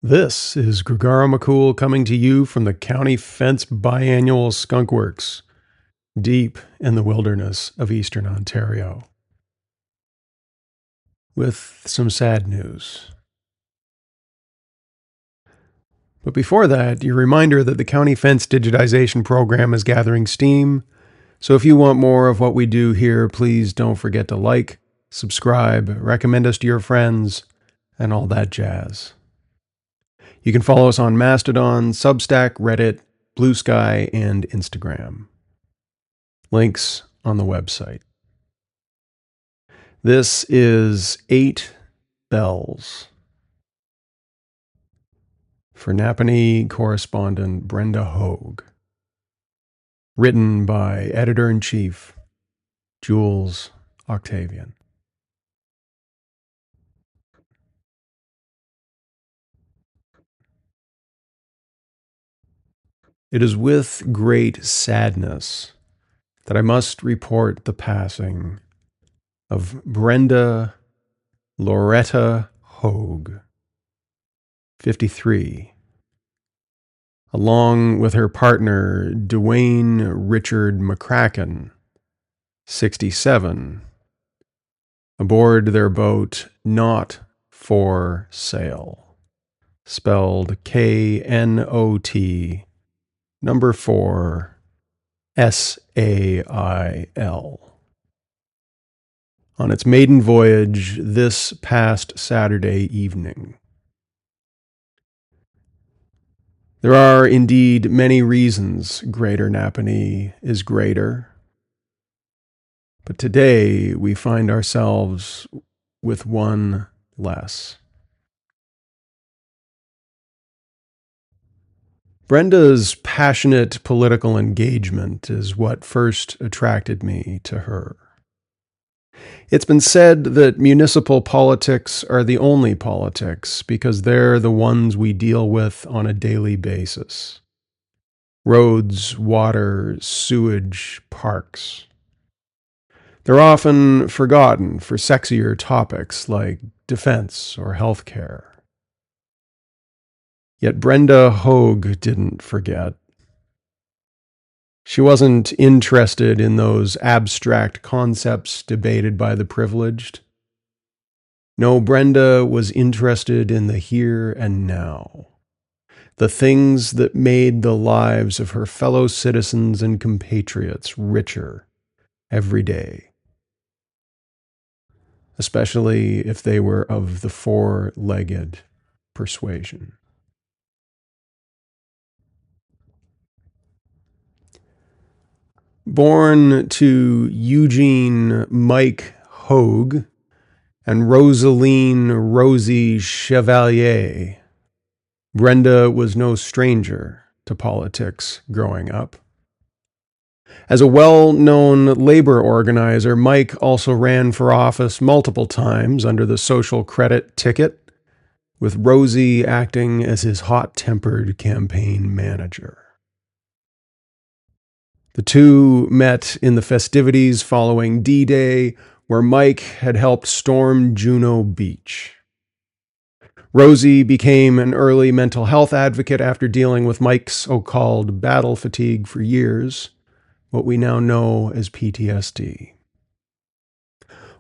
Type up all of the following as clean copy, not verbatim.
This is Gregara McCool coming to you from the County Fence Biannual Skunk Works, deep in the wilderness of eastern Ontario, with some sad news. But before that, your reminder that the County Fence digitization program is gathering steam, so if you want more of what we do here, please don't forget to like, subscribe, recommend us to your friends, and all that jazz. You can follow us on Mastodon, Substack, Reddit, Blue Sky, and Instagram. Links on the website. This is 8 Bells for Napanee correspondent Brenda Hogue. Written by Editor-in-Chief Jules Octavian. It is with great sadness that I must report the passing of Brenda Loretta Hogue, 53, along with her partner Dwayne Richard McCracken, 67, aboard their boat Not For Sale, spelled Knot, number 4, SAIL. On its maiden voyage this past Saturday evening. There are indeed many reasons Greater Napanee is greater, but today we find ourselves with one less. Brenda's passionate political engagement is what first attracted me to her. It's been said that municipal politics are the only politics because they're the ones we deal with on a daily basis. Roads, water, sewage, parks. They're often forgotten for sexier topics like defense or healthcare. Yet Brenda Hogue didn't forget. She wasn't interested in those abstract concepts debated by the privileged. No, Brenda was interested in the here and now, the things that made the lives of her fellow citizens and compatriots richer every day, especially if they were of the four-legged persuasion. Born to Eugene Mike Hogue and Rosaline Rosie Chevalier, Brenda was no stranger to politics growing up. As a well-known labor organizer, Mike also ran for office multiple times under the social credit ticket, with Rosie acting as his hot-tempered campaign manager. The two met in the festivities following D-Day, where Mike had helped storm Juno Beach. Rosie became an early mental health advocate after dealing with Mike's so-called battle fatigue for years, what we now know as PTSD.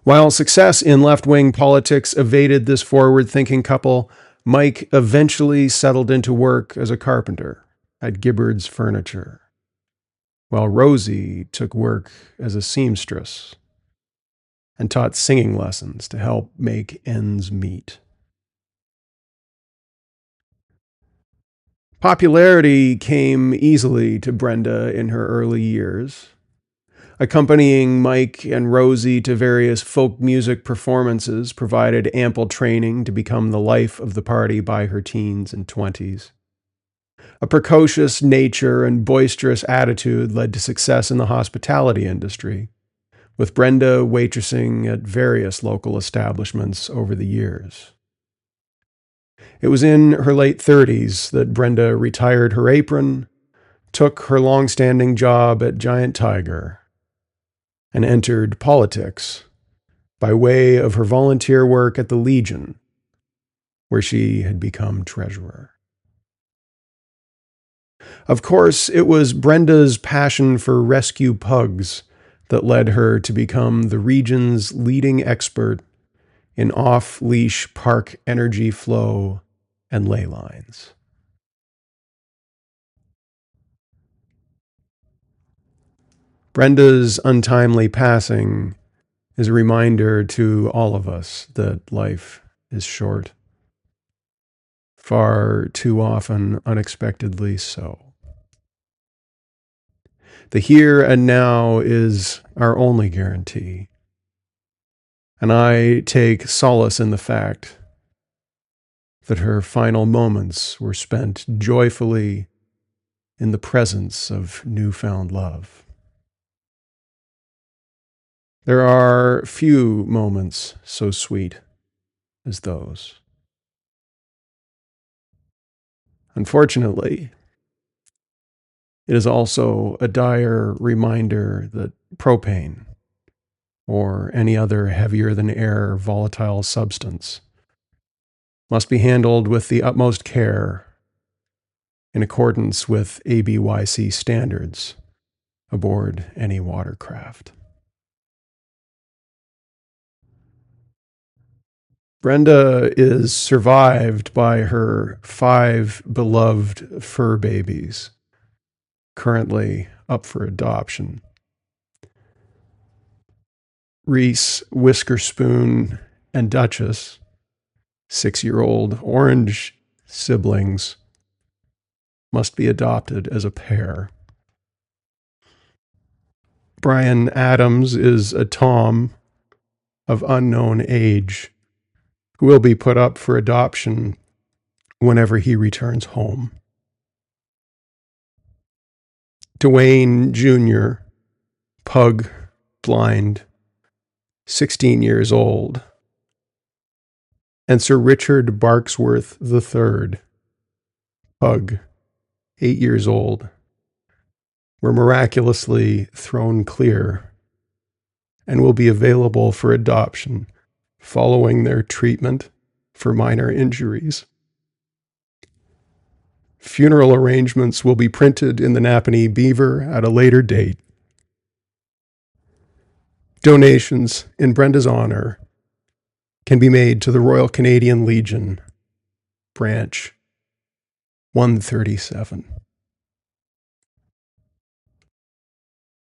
While success in left-wing politics evaded this forward-thinking couple, Mike eventually settled into work as a carpenter at Gibbard's Furniture, while Rosie took work as a seamstress and taught singing lessons to help make ends meet. Popularity came easily to Brenda in her early years. Accompanying Mike and Rosie to various folk music performances provided ample training to become the life of the party by her teens and 20s. A precocious nature and boisterous attitude led to success in the hospitality industry, with Brenda waitressing at various local establishments over the years. It was in her late 30s that Brenda retired her apron, took her long-standing job at Giant Tiger, and entered politics by way of her volunteer work at the Legion, where she had become treasurer. Of course, it was Brenda's passion for rescue pugs that led her to become the region's leading expert in off-leash park energy flow and ley lines. Brenda's untimely passing is a reminder to all of us that life is short, far too often unexpectedly so. The here and now is our only guarantee, and I take solace in the fact that her final moments were spent joyfully in the presence of newfound love. There are few moments so sweet as those. Unfortunately, it is also a dire reminder that propane, or any other heavier-than-air volatile substance, must be handled with the utmost care in accordance with ABYC standards aboard any watercraft. Brenda is survived by her 5 beloved fur babies, currently up for adoption. Reese, Whiskerspoon, and Duchess, 6-year-old orange siblings, must be adopted as a pair. Brian Adams is a Tom of unknown age who will be put up for adoption whenever he returns home. Dwayne Jr., pug, blind, 16 years old, and Sir Richard Barksworth III, pug, 8 years old, were miraculously thrown clear and will be available for adoption following their treatment for minor injuries. Funeral arrangements will be printed in the Napanee Beaver at a later date. Donations in Brenda's honor can be made to the Royal Canadian Legion, Branch 137.